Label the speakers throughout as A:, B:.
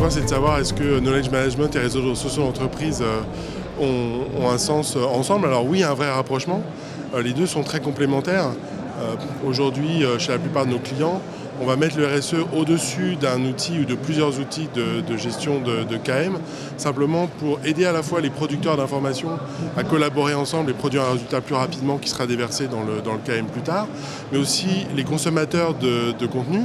A: point, c'est de savoir est-ce que knowledge management et réseaux sociaux d'entreprise ont un sens ensemble. Alors oui, il y a un vrai rapprochement. Les deux sont très complémentaires. Aujourd'hui, chez la plupart de nos clients, on va mettre le RSE au-dessus d'un outil ou de plusieurs outils de gestion de KM, simplement pour aider à la fois les producteurs d'informations à collaborer ensemble et produire un résultat plus rapidement qui sera déversé dans le KM plus tard, mais aussi les consommateurs de contenu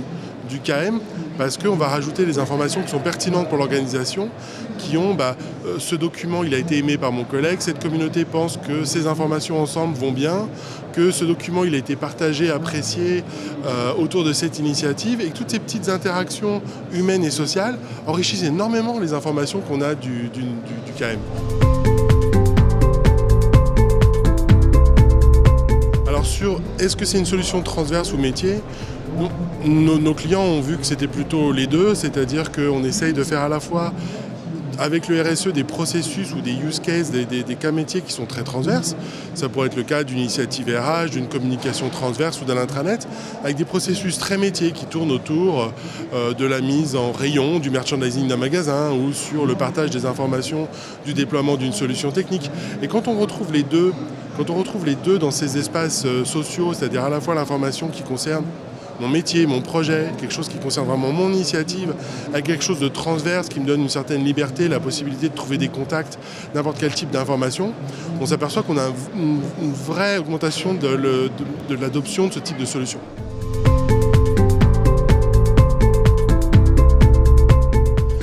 A: du KM, parce qu'on va rajouter des informations qui sont pertinentes pour l'organisation, qui ont ce document, il a été aimé par mon collègue, cette communauté pense que ces informations ensemble vont bien, que ce document il a été partagé, apprécié autour de cette initiative, et que toutes ces petites interactions humaines et sociales enrichissent énormément les informations qu'on a du KM. Alors sur est-ce que c'est une solution transverse ou métier ? Nos clients ont vu que c'était plutôt les deux, c'est-à-dire qu'on essaye de faire à la fois avec le RSE des processus ou des use cases, des cas métiers qui sont très transverses. Ça pourrait être le cas d'une initiative RH, d'une communication transverse ou d'un intranet, avec des processus très métiers qui tournent autour de la mise en rayon, du merchandising d'un magasin ou sur le partage des informations, du déploiement d'une solution technique. Et quand on retrouve les deux dans ces espaces sociaux, c'est-à-dire à la fois l'information qui concerne mon métier, mon projet, quelque chose qui concerne vraiment mon initiative, avec quelque chose de transverse qui me donne une certaine liberté, la possibilité de trouver des contacts, n'importe quel type d'information, on s'aperçoit qu'on a une vraie augmentation de l'adoption de ce type de solution.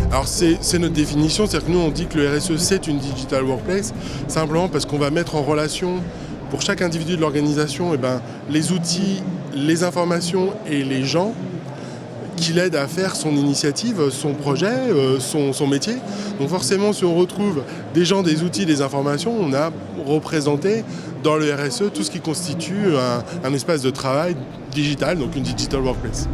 A: Alors c'est notre définition, c'est-à-dire que nous on dit que le RSE c'est une digital workplace, simplement parce qu'on va mettre en relation pour chaque individu de l'organisation les outils, les informations et les gens qui l'aident à faire son initiative, son projet, son métier. Donc forcément, si on retrouve des gens, des outils, des informations, on a représenté dans le RSE tout ce qui constitue un espace de travail digital, donc une digital workplace.